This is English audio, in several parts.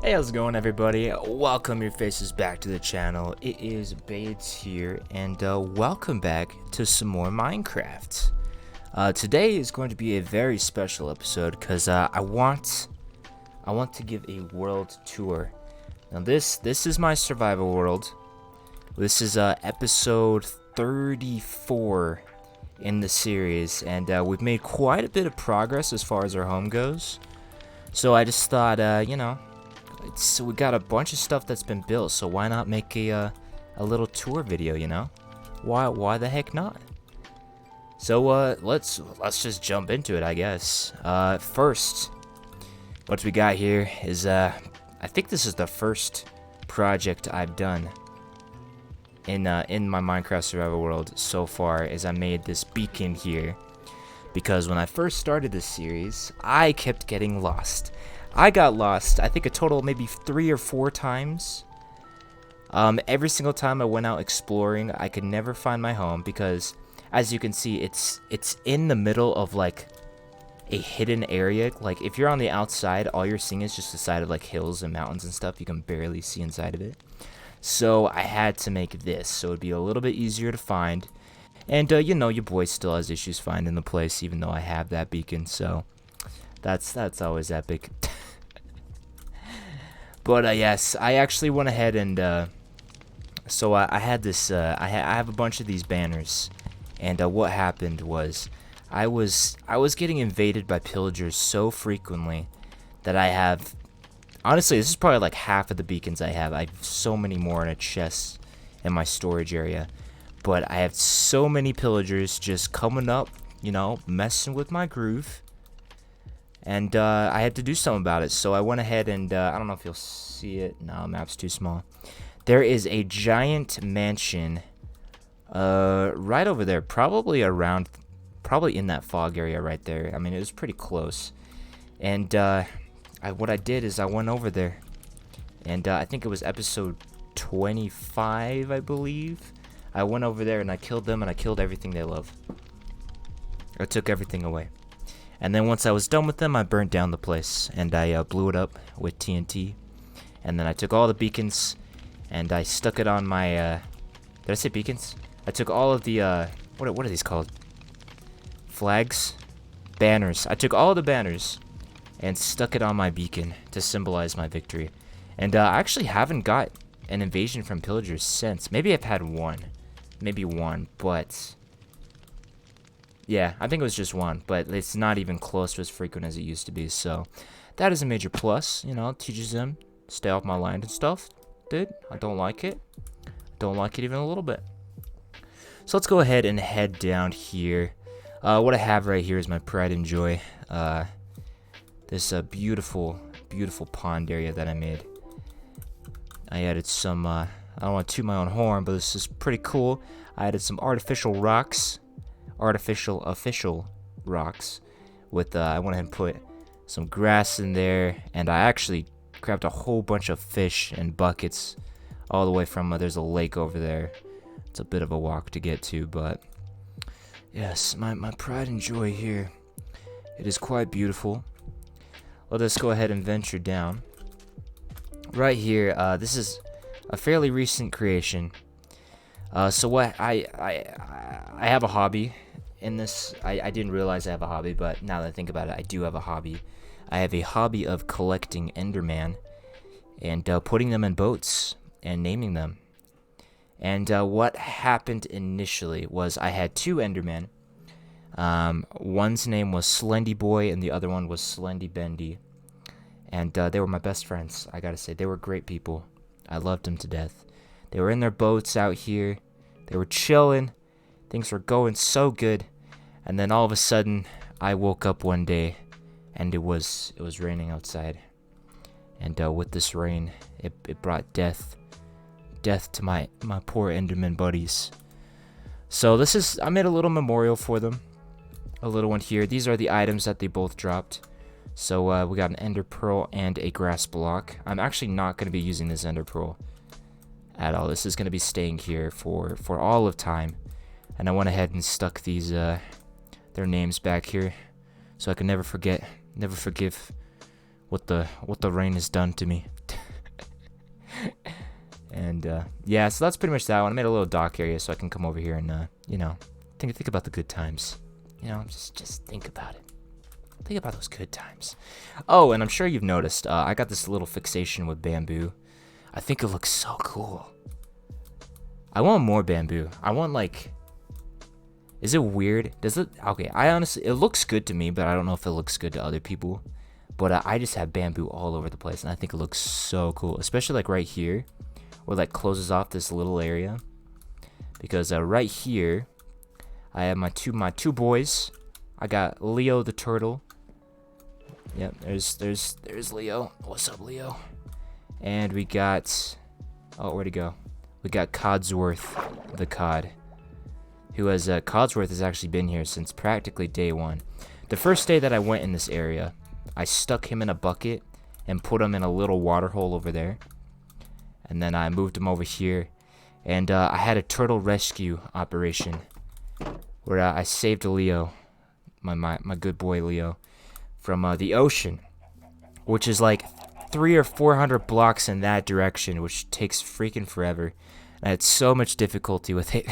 Hey, how's it going, everybody? Welcome your faces back to the channel. It is Bades here, and welcome back to some more Minecraft. Today is going to be a very special episode because I want to give a world tour. Now this is my survival world. This is episode 34 in the series, and we've made quite a bit of progress as far as our home goes. So I just thought, so we got a bunch of stuff that's been built, so why not make a little tour video, you know? Why the heck not? So let's just jump into it, I guess. First, what we got here is I think this is the first project I've done in my Minecraft survival world so far, is I made this beacon here, because when I first started this series, I kept getting lost. I got lost, I think a total maybe 3 or 4 times. Every single time I went out exploring, I could never find my home because, as you can see, it's in the middle of like a hidden area. Like if you're on the outside, all you're seeing is just the side of like hills and mountains and stuff. You can barely see inside of it. So I had to make this so it'd be a little bit easier to find. And you know, your boy still has issues finding the place, even though I have that beacon. So that's always epic. But yes, I actually went ahead and so I had this. I have a bunch of these banners, and what happened was I was getting invaded by pillagers so frequently that I have. Honestly, this is probably like half of the beacons I have. I have so many more in a chest in my storage area, but I have so many pillagers just coming up, you know, messing with my groove. And I had to do something about it, so I went ahead and, I don't know if you'll see it. No, the map's too small. There is a giant mansion right over there, probably in that fog area right there. I mean, it was pretty close. And what I did is I went over there, and I think it was episode 25, I believe. I went over there and I killed them, and I killed everything they love. I took everything away. And then once I was done with them, I burnt down the place, and I blew it up with TNT. And then I took all the beacons, and I stuck it on my, did I say beacons? I took all of the, what are these called? Flags? Banners. I took all of the banners and stuck it on my beacon to symbolize my victory. And I actually haven't got an invasion from pillagers since. Maybe I've had one. Maybe one, but yeah, I think it was just one, but it's not even close to as frequent as it used to be, so that is a major plus. You know, it teaches them stay off my land and stuff. Dude, I don't like it. Don't like it even a little bit. So let's go ahead and head down here. What I have right here is my pride and joy. This beautiful, beautiful pond area that I made. I added some, I don't want to toot my own horn, but this is pretty cool. I added some artificial rocks. Official rocks with I went ahead and put some grass in there, and I actually grabbed a whole bunch of fish and buckets all the way from there's a lake over there. It's a bit of a walk to get to, but yes, my pride and joy here. It is quite beautiful. Let us go ahead and venture down. Right here, this is a fairly recent creation. So what I have a hobby in this. I didn't realize I have a hobby, but now that I think about it, I do have a hobby. I have a hobby of collecting Enderman and putting them in boats and naming them. And what happened initially was I had 2 Endermen. One's name was Slendy Boy and the other one was Slendy Bendy. And they were my best friends, I gotta say. They were great people. I loved them to death. They were in their boats out here. They were chilling. Things were going so good. And then all of a sudden, I woke up one day, and it was raining outside. And with this rain, it brought death to my poor Enderman buddies. So I made a little memorial for them, a little one here. These are the items that they both dropped. So we got an Ender Pearl and a grass block. I'm actually not going to be using this Ender Pearl at all. This is going to be staying here for all of time. And I went ahead and stuck these their names back here, so I can never forgive what the rain has done to me. And yeah, so that's pretty much that one. I made a little dock area so I can come over here and you know, think about the good times. You know, just think about it. Think about those good times. Oh, and I'm sure you've noticed, I got this little fixation with bamboo. I think it looks so cool. I want more bamboo. I want, like... Is it weird? Does it... Okay, I honestly... It looks good to me, but I don't know if it looks good to other people. But I just have bamboo all over the place, and I think it looks so cool. Especially, like, right here, where, like, closes off this little area. Because right here, I have my two boys. I got Leo the turtle. Yep, there's Leo. What's up, Leo? And we got... Oh, where'd he go? We got Codsworth, the cod, who has Codsworth has actually been here since practically day one. The first day that I went in this area, I stuck him in a bucket and put him in a little water hole over there, and then I moved him over here, and I had a turtle rescue operation where I saved Leo, my good boy Leo, from the ocean, which is like 300 or 400 blocks in that direction, which takes freaking forever. I had so much difficulty with it.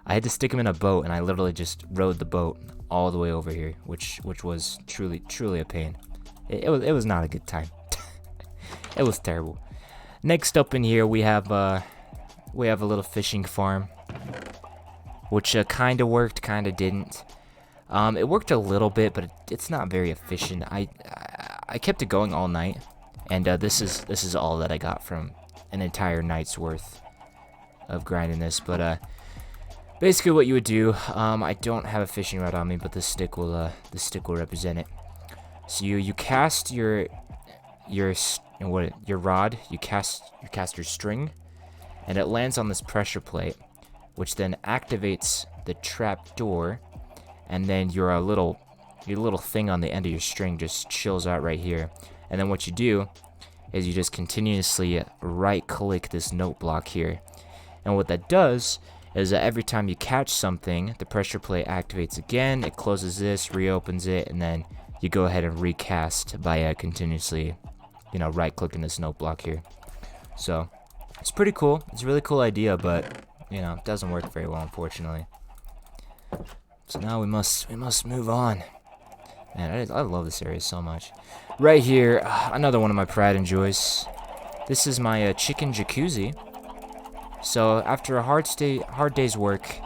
I had to stick him in a boat, and I literally just rode the boat all the way over here, which was truly a pain. It was not a good time. It was terrible. Next up in here, we have a little fishing farm, which kind of worked, kind of didn't. It worked a little bit, but it's not very efficient. I kept it going all night, and this is all that I got from an entire night's worth of grinding this. But basically, what you would do, I don't have a fishing rod on me, but this stick will represent it. So you cast your rod, you cast your string, and it lands on this pressure plate, which then activates the trap door, and then your little thing on the end of your string just chills out right here. And then what you do is you just continuously right-click this note block here. And what that does is that every time you catch something, the pressure plate activates again, it closes this, reopens it, and then you go ahead and recast by continuously, you know, right-clicking this note block here. So, it's pretty cool. It's a really cool idea, but, you know, it doesn't work very well, unfortunately. So now we must move on. Man, I love this area so much. Right here, another one of my pride and joys. This is my chicken jacuzzi. So after a hard day's work,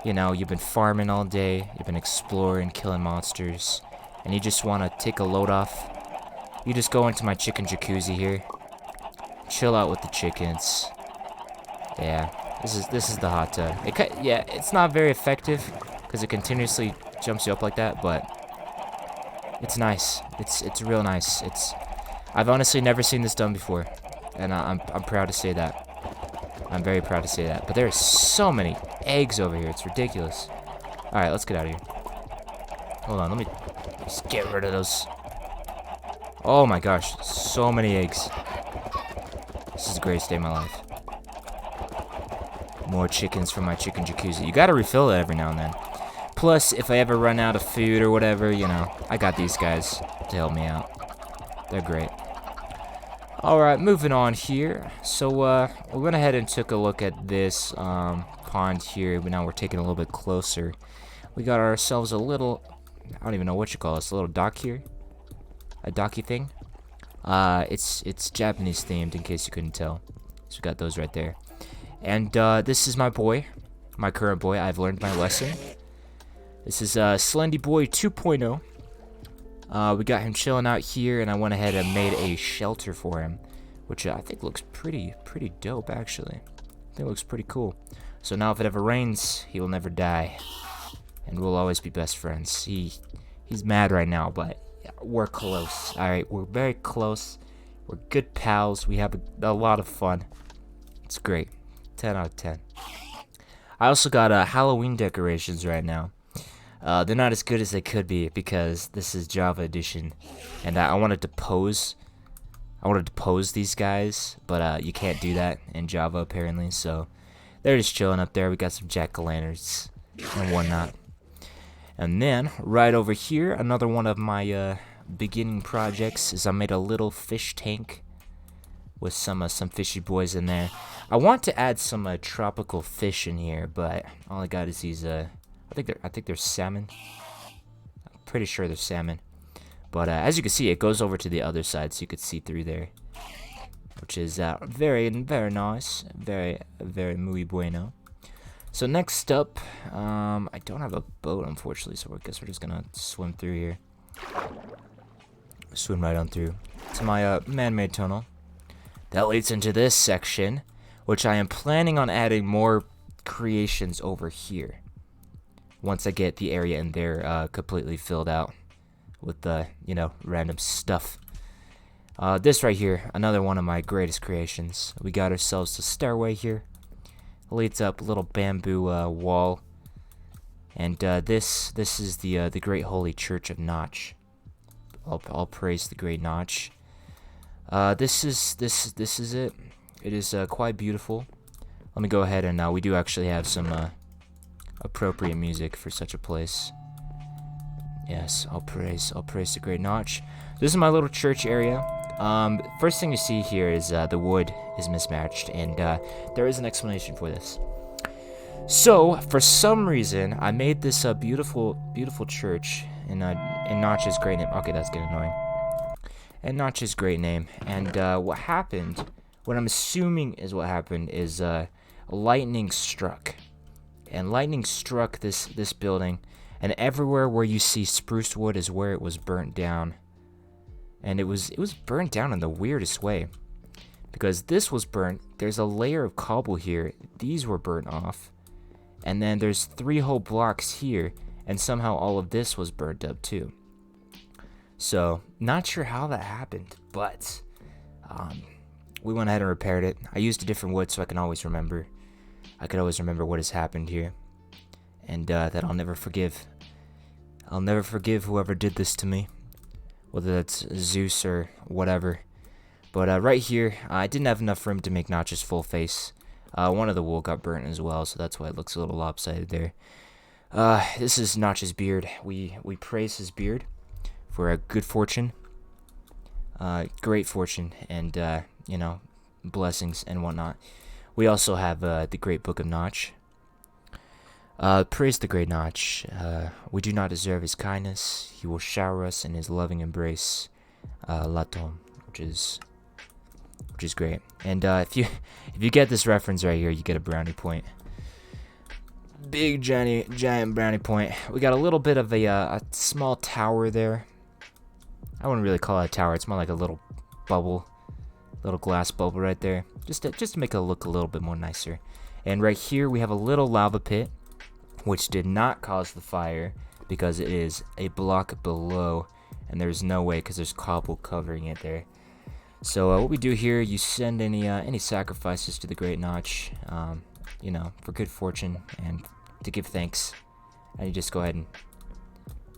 you know, you've been farming all day, you've been exploring, killing monsters, and you just want to take a load off. You just go into my chicken jacuzzi here, chill out with the chickens. Yeah, this is the hot tub. It's not very effective because it continuously jumps you up like that, but it's nice. It's real nice. I've honestly never seen this done before, and I'm proud to say that. I'm very proud to say that. But there are so many eggs over here. It's ridiculous. All right, let's get out of here. Hold on, let me just get rid of those. Oh my gosh, so many eggs. This is the greatest day of my life. More chickens from my chicken jacuzzi. You gotta refill it every now and then. Plus, if I ever run out of food or whatever, you know, I got these guys to help me out. They're great. Alright, moving on here. So, we went ahead and took a look at this pond here, but now we're taking a little bit closer. We got ourselves a little, I don't even know what you call this, a little dock here. A docky thing. It's Japanese themed, in case you couldn't tell. So we got those right there. And this is my boy, my current boy. I've learned my lesson. This is Slendy Boy 2.0. We got him chilling out here, and I went ahead and made a shelter for him, which I think looks pretty dope, actually. I think it looks pretty cool. So now if it ever rains, he will never die, and we'll always be best friends. He's mad right now, but we're close. All right, we're very close. We're good pals. We have a lot of fun. It's great. 10 out of 10. I also got Halloween decorations right now. They're not as good as they could be because this is Java edition, and I wanted to pose. I wanted to pose these guys, but you can't do that in Java apparently. So they're just chilling up there. We got some jack-o'-lanterns and whatnot. And then right over here, another one of my beginning projects is I made a little fish tank with some fishy boys in there. I want to add some tropical fish in here, but all I got is these. I think they're salmon. I'm pretty sure they're salmon. But as you can see, it goes over to the other side, so you could see through there, which is very nice, very muy bueno. So next up, I don't have a boat, unfortunately, so I guess we're just gonna swim through here. Swim right on through to my man-made tunnel that leads into this section, which I am planning on adding more creations over here once I get the area in there completely filled out with the random stuff. This right here, another one of my greatest creations. We got ourselves a stairway here. Leads up a little bamboo wall, and this is the Great Holy Church of Notch. I'll praise the Great Notch. This is it. It is quite beautiful. Let me go ahead and we do actually have some appropriate music for such a place. Yes, I'll praise the Great Notch. This is my little church area. First thing you see here is the wood is mismatched, and there is an explanation for this. So, for some reason, I made this beautiful church in Notch's great name. Okay, that's getting annoying. And Notch's great name, and what happened, what I'm assuming is what happened, is lightning struck, and lightning struck this building, and everywhere where you see spruce wood is where it was burnt down. And it was burnt down in the weirdest way, because this was burnt. There's a layer of cobble here. These were burnt off, and then there's 3 whole blocks here, and somehow all of this was burnt up too. So not sure how that happened, but we went ahead and repaired it. I used a different wood so I can always remember. I could always remember what has happened here, and that I'll never forgive. I'll never forgive whoever did this to me, whether that's Zeus or whatever. But right here, I didn't have enough room to make Notch's full face. One of the wool got burnt as well, so that's why it looks a little lopsided there. This is Notch's beard. We praise his beard for a good fortune, great fortune, and blessings and whatnot. We also have the Great Book of Notch. Praise the Great Notch. We do not deserve his kindness. He will shower us in his loving embrace, Latom, which is great. And if you get this reference right here, you get a brownie point. Big giant brownie point. We got a little bit of a small tower there. I wouldn't really call it a tower. It's more like a little bubble, little glass bubble right there, just to make it look a little bit more nicer. And right here we have a little lava pit, which did not cause the fire because it is a block below, and there's no way because there's cobble covering it there. So what we do here, you send any sacrifices to the Great Notch, for good fortune and to give thanks, and you just go ahead and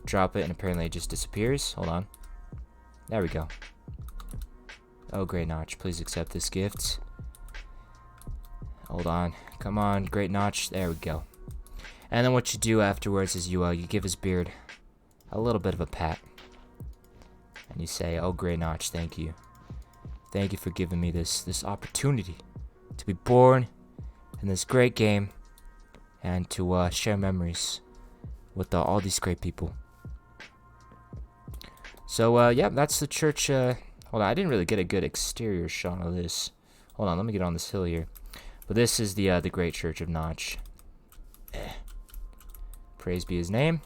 drop it, and apparently it just disappears. Hold on, there we go. Oh, Great Notch, please accept this gift. Hold on, come on, Great Notch, there we go. And then what you do afterwards is you give his beard a little bit of a pat, and you say, "Oh, Great Notch, thank you. Thank you for giving me this opportunity to be born in this great game and to share memories with all these great people." So, yeah, that's the church. Hold on, I didn't really get a good exterior shot of this. Hold on, let me get on this hill here. But this is the Great Church of Notch. Praise be his name.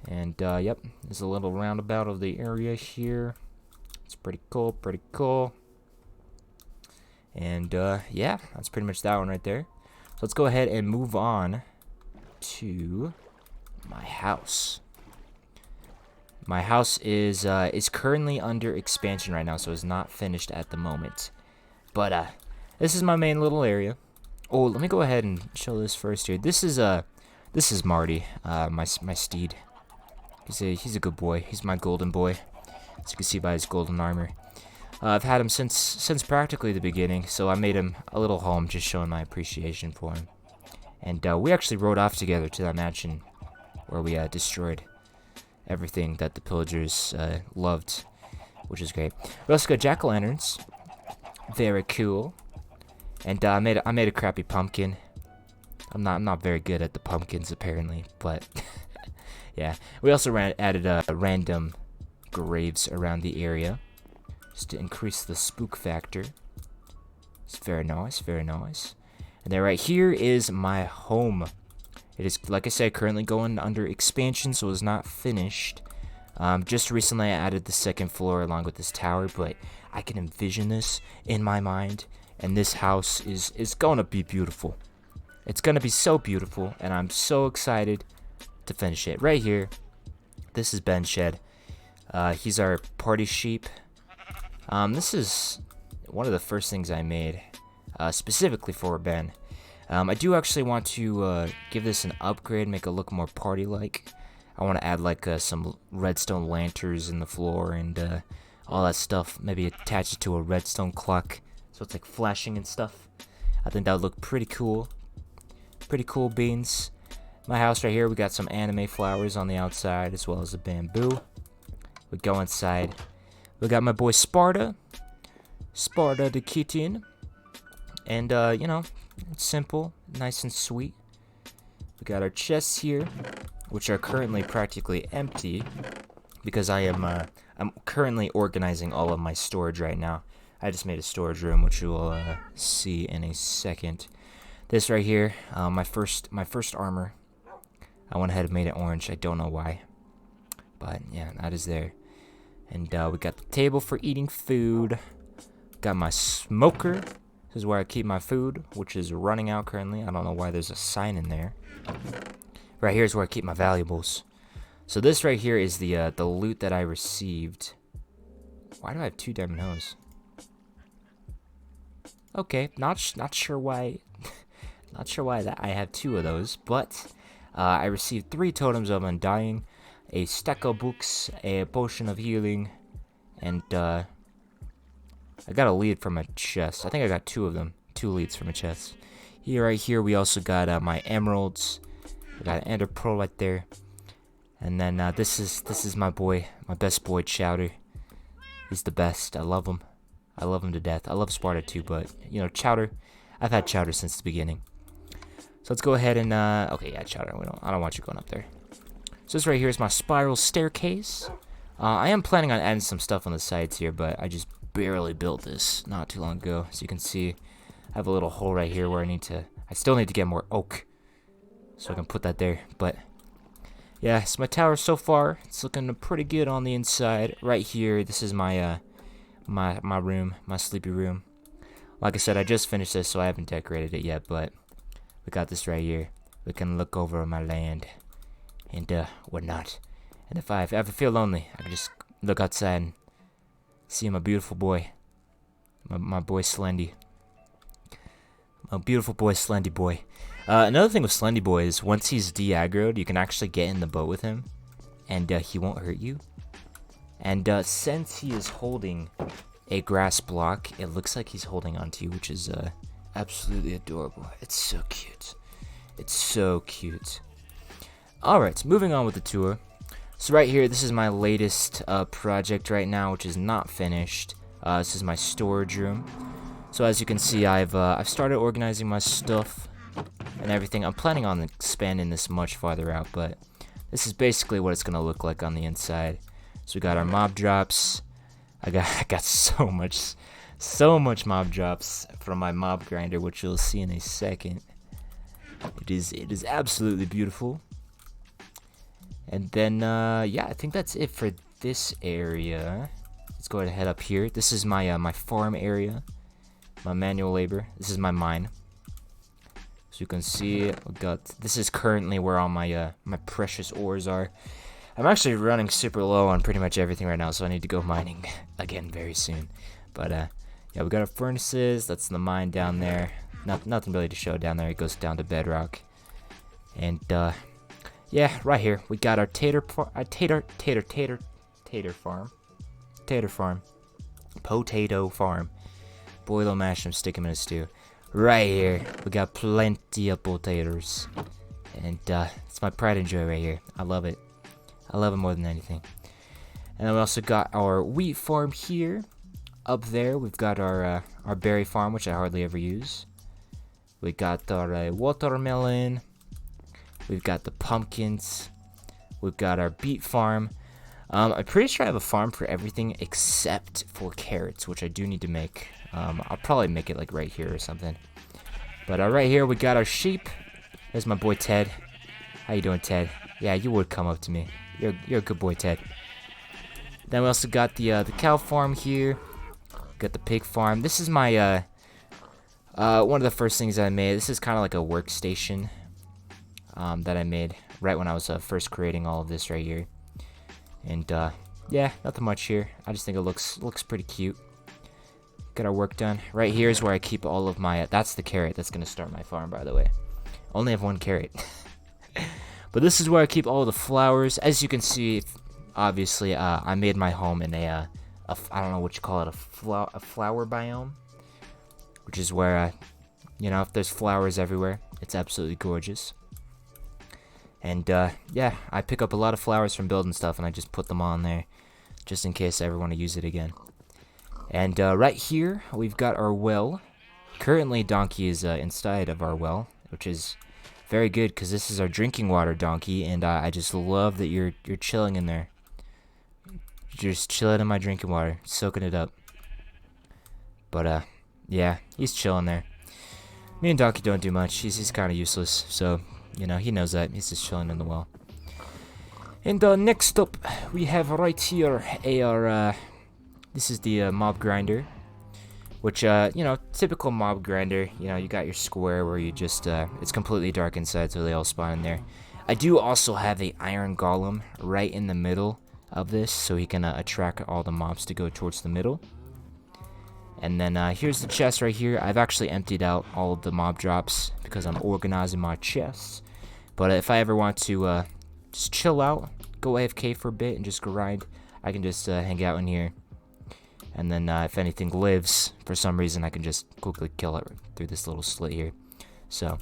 And, yep, there's a little roundabout of the area here. It's pretty cool, And, yeah, that's pretty much that one right there. So let's go ahead and move on to my house. My house is currently under expansion right now, so it's not finished at the moment. But, this is my main little area. Oh, let me go ahead and show this first here. This is Marty, my steed. He's a good boy. He's my golden boy, as you can see by his golden armor. I've had him since practically the beginning, so I made him a little home, just showing my appreciation for him. And we actually rode off together to that mansion where we destroyed everything that the pillagers loved, which is great. We also got jack-o'-lanterns. Very cool. And I made a crappy pumpkin. I'm not very good at the pumpkins apparently, but yeah. We also added random graves around the area just to increase the spook factor. It's very nice, very nice. And then right here is my home. It is, like I said, currently going under expansion, so it's not finished. Just recently I added the second floor along with this tower, but I can envision this in my mind, and this house is gonna be beautiful. It's gonna be so beautiful, and I'm so excited to finish it. Right here, this is Ben's shed. He's our party sheep. This is one of the first things I made, specifically for Ben. I do actually want to give this an upgrade, make it look more party-like. I want to add like some redstone lanterns in the floor and all that stuff. Maybe attach it to a redstone clock so it's like flashing and stuff. I think that would look pretty cool. Pretty cool beans. My house right here, we got some anime flowers on the outside as well as the bamboo. We go inside. We got my boy Sparta the kitten. And you know, it's simple, nice and sweet. We got our chests here, which are currently practically empty because I'm currently organizing all of my storage right now. I just made a storage room, which you will see in a second. This right here, my first armor. I went ahead and made it orange. I don't know why, but yeah, that is there. And we got the table for eating food. Got my smoker. This is where I keep my food, which is running out currently. I don't know why there's a sign in there. Right here is where I keep my valuables. So this right here is the loot that I received. Why do I have 2 diamond hose? Okay, not sure why. Not sure why that I have 2 of those, but I received 3 totems of undying, a stack of books, a potion of healing, and I got a lead from a chest. I think I got 2 of them. 2 leads from a chest. Here, right here, we also got my emeralds. I got an ender pearl right there. And then this is my boy, my best boy, Chowder. He's the best. I love him. I love him to death. I love Sparta too, but you know, Chowder. I've had Chowder since the beginning. So let's go ahead and okay, yeah, Chowder. I don't want you going up there. So this right here is my spiral staircase. I am planning on adding some stuff on the sides here, but I just barely built this not too long ago. As you can see, I have a little hole right here where I still need to get more oak so I can put that there. But yeah, it's my tower so far. It's looking pretty good on the inside. Right here, this is my my room, my sleepy room. Like I said, I just finished this, so I haven't decorated it yet, but we got this right here. We can look over my land and whatnot. And if I ever feel lonely, I can just look outside and see my beautiful boy. My boy Slendy. My beautiful boy Slendy boy. Another thing with Slendy boy is once he's de-aggroed, you can actually get in the boat with him. And he won't hurt you. And since he is holding a grass block, it looks like he's holding onto you, which is absolutely adorable. It's so cute. It's so cute. Alright, moving on with the tour. So right here, this is my latest project right now, which is not finished. This is my storage room. So as you can see, I've started organizing my stuff and everything. I'm planning on expanding this much farther out, but this is basically what it's gonna look like on the inside. So we got our mob drops. I got so much mob drops from my mob grinder, which you'll see in a second. It is absolutely beautiful. And then, yeah, I think that's it for this area. Let's go ahead and head up here. This is my my farm area, my manual labor. This is my mine. So you can see, this is currently where all my my precious ores are. I'm actually running super low on pretty much everything right now, so I need to go mining again very soon. But yeah, we got our furnaces. That's the mine down there. Nothing really to show down there. It goes down to bedrock. And yeah, right here we got our tater farm, potato farm. Boil them, mash them, stick them in a stew. Right here, we got plenty of potatoes, and it's my pride and joy right here. I love it. I love it more than anything. And then we also got our wheat farm here. up there, we've got our berry farm, which I hardly ever use. We got our watermelon. We've got the pumpkins. We've got our beet farm. I'm pretty sure I have a farm for everything except for carrots, which I do need to make. I'll probably make it like right here or something. But right here we got our sheep. There's my boy Ted. How you doing, Ted? Yeah, you would come up to me. You're a good boy, Ted. Then we also got the cow farm here. Got the pig farm. This is my one of the first things I made. This is kind of like a workstation that I made right when I was first creating all of this right here. And yeah, nothing much here. I just think it looks pretty cute. Got our work done. Right here is where I keep all of my. That's the carrot that's gonna start my farm, by the way. Only have one carrot. But this is where I keep all the flowers. As you can see, obviously, I made my home in I don't know what you call it, a flower biome, which is where if there's flowers everywhere, it's absolutely gorgeous. And yeah, I pick up a lot of flowers from building stuff, and I just put them on there, just in case I ever want to use it again. And right here, we've got our well. Currently, Donkey is inside of our well, which is very good, because this is our drinking water, Donkey, and I just love that you're chilling in there. You're just chilling in my drinking water, soaking it up. But yeah, he's chilling there. Me and Donkey don't do much. He's kind of useless, so he knows that. He's just chilling in the well. And next up, we have right here our this is the mob grinder, which typical mob grinder. You got your square where you just it's completely dark inside, so they all spawn in there. I do also have a iron golem right in the middle of this, so he can attract all the mobs to go towards the middle. And then here's the chest right here. I've actually emptied out all of the mob drops because I'm organizing my chests. But if I ever want to just chill out, go AFK for a bit and just grind, I can just hang out in here. And then if anything lives for some reason, I can just quickly kill it through this little slit here. So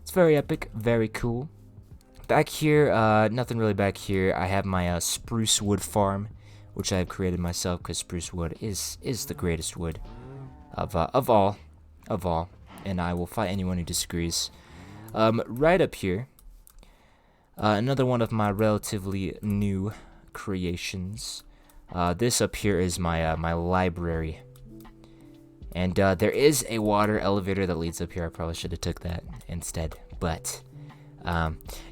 it's very epic, very cool. Back here, nothing really back here. I have my spruce wood farm, which I have created myself, because spruce wood is the greatest wood of all, and I will fight anyone who disagrees. Right up here, another one of my relatively new creations. This up here is my my library, and there is a water elevator that leads up here. I probably should have took that instead, but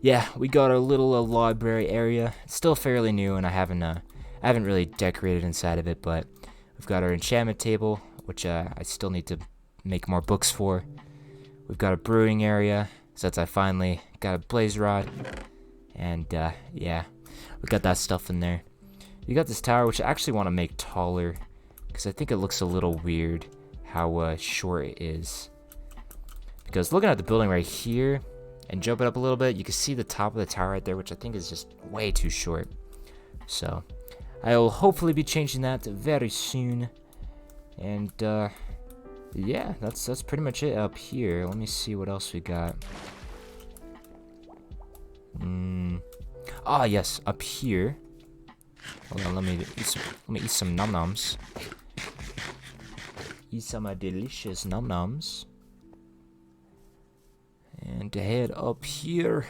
yeah, we got our little library area. It's still fairly new, and I haven't really decorated inside of it, but we've got our enchantment table, which I still need to make more books for. We've got a brewing area, since I finally got a blaze rod, and yeah, we got that stuff in there. You got this tower, which I actually want to make taller, because I think it looks a little weird how short it is. Because looking at the building right here, and jumping up a little bit, you can see the top of the tower right there, which I think is just way too short. So I will hopefully be changing that very soon. And yeah, that's pretty much it up here. Let me see what else we got. Ah, yes, up here. Hold on, let me eat some num nums. Eat some delicious num nums. And to head up here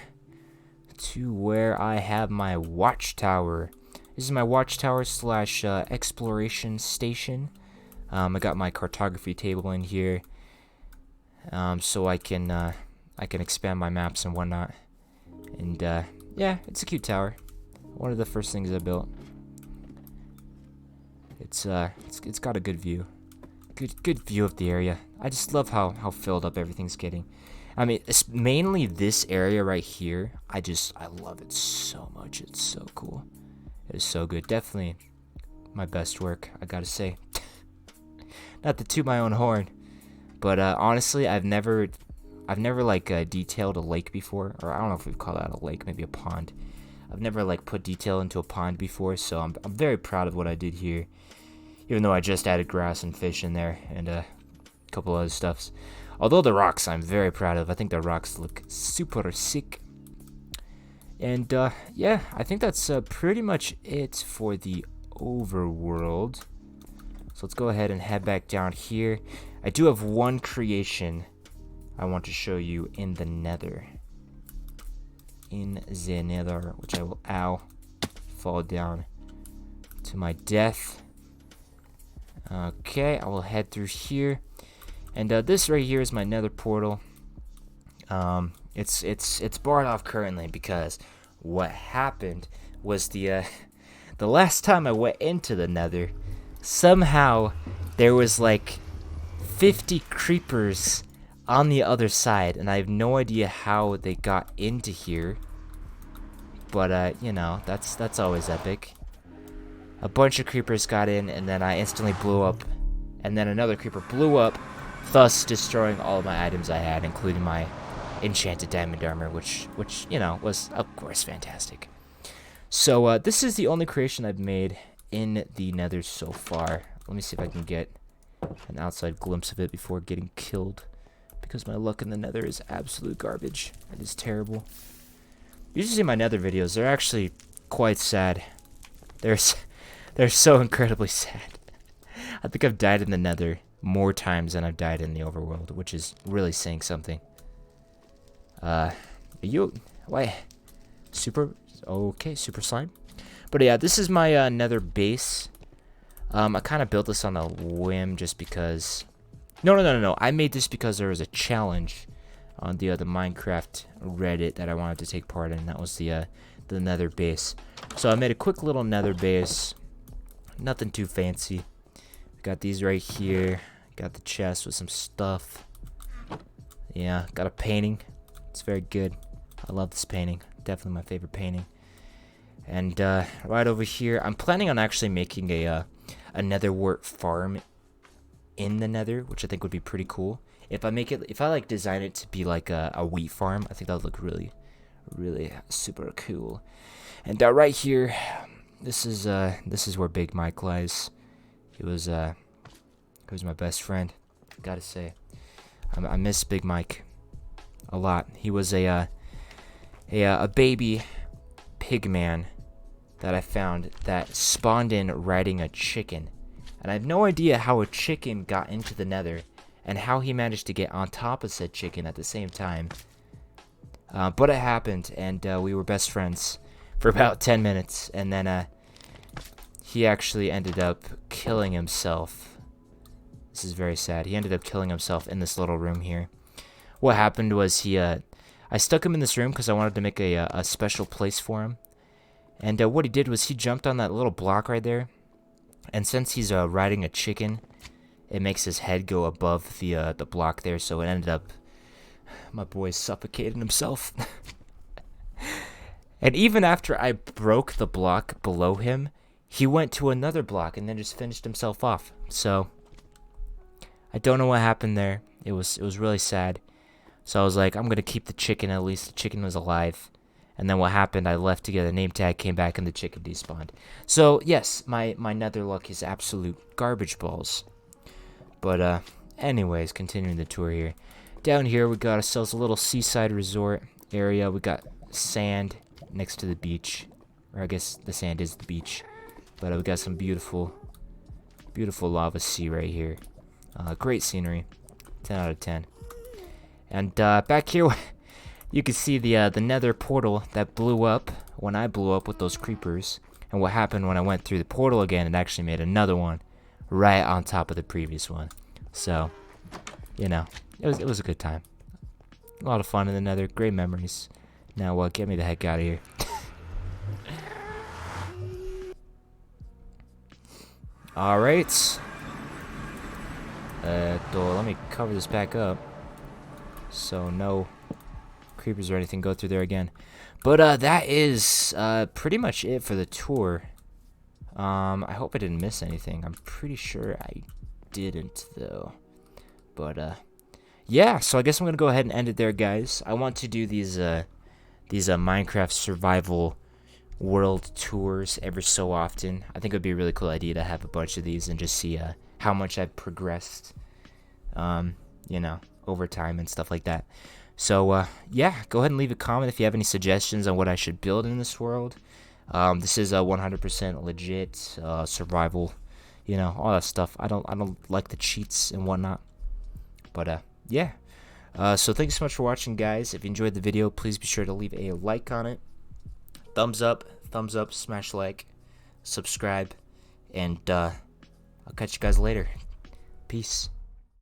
to where I have my watchtower. This is my watchtower slash exploration station. I got my cartography table in here, so I can expand my maps and whatnot. And yeah, it's a cute tower. One of the first things I built. It's got a good view. Good view of the area. I just love how filled up everything's getting. I mean, it's mainly this area right here. I love it so much. It's so cool. It is so good. Definitely my best work, I gotta say. Not to toot my own horn, but honestly, I've never like detailed a lake before, or I don't know if we'd call that a lake, maybe a pond. I've never like put detail into a pond before, so I'm very proud of what I did here. Even though I just added grass and fish in there and a couple other stuffs. Although the rocks I'm very proud of. I think the rocks look super sick. And yeah, I think that's pretty much it for the overworld. So let's go ahead and head back down here. I do have one creation I want to show you in the nether. In the nether, which I will, fall down to my death. Okay, I will head through here. And this right here is my nether portal. It's barred off currently because what happened was the last time I went into the nether, somehow there was like 50 creepers on the other side, and I have no idea how they got into here. But you know, that's always epic. A bunch of creepers got in, and then I instantly blew up, and then another creeper blew up, thus destroying all of my items I had, including my enchanted diamond armor, which you know was of course fantastic. So this is the only creation I've made in the nether so far. Let me see if I can get an outside glimpse of it before getting killed, because my luck in the nether is absolute garbage. It is terrible. You should see my nether videos. They're actually quite sad. They're so incredibly sad. I think I've died in the nether more times than I've died in the overworld, which is really saying something. Why? Okay, super slime. But yeah, this is my nether base. I kind of built this on a whim just because... No. I made this because there was a challenge on the Minecraft Reddit that I wanted to take part in. That was the nether base. So I made a quick little nether base. Nothing too fancy. Got these right here. Got the chest with some stuff. Yeah, got a painting. It's very good. I love this painting. Definitely my favorite painting. And right over here, I'm planning on actually making a nether wart farm in the nether, which I think would be pretty cool. If I like design it to be like a wheat farm, I think that would look really super cool. And right here, this is where Big Mike lies. He was my best friend. Gotta say, I miss Big Mike a lot. He was a baby pig man that I found that spawned in riding a chicken, and I have no idea how a chicken got into the nether and how he managed to get on top of said chicken at the same time. But it happened, and we were best friends for about 10 minutes, and then he actually ended up killing himself. This is very sad. He ended up killing himself in this little room here. What happened was I stuck him in this room because I wanted to make a special place for him. And what he did was he jumped on that little block right there. And since he's riding a chicken, it makes his head go above the block there. So it ended up, my boy suffocated himself. And even after I broke the block below him, he went to another block and then just finished himself off. So I don't know what happened there. It was really sad. So I was like, I'm gonna keep the chicken. At least the chicken was alive. And then what happened? I left to get a name tag, came back, and the chicken despawned. So yes, my nether luck is absolute garbage balls. But anyways, continuing the tour here. Down here we got ourselves a little seaside resort area. We got sand next to the beach, or I guess the sand is the beach. But we got some beautiful lava sea right here. Great scenery, 10 out of 10. And back here, you can see the nether portal that blew up when I blew up with those creepers. And what happened when I went through the portal again, it actually made another one right on top of the previous one. So, you know, it was a good time. A lot of fun in the nether, great memories. Now, get me the heck out of here. Alright. Let me cover this back up, so no creepers or anything go through there again. But that is pretty much it for the tour. I hope I didn't miss anything. I'm pretty sure I didn't, though. But yeah, so I guess I'm gonna go ahead and end it there, guys. I want to do these Minecraft survival world tours every so often. I think it would be a really cool idea to have a bunch of these and just see how much I've progressed, you know, over time and stuff like that. So yeah, go ahead and leave a comment if you have any suggestions on what I should build in this world. This is a 100% legit survival, you know, all that stuff. I don't like the cheats and whatnot. But yeah. So thanks so much for watching, guys. If you enjoyed the video, please be sure to leave a like on it. Thumbs up, smash like, subscribe, and I'll catch you guys later. Peace.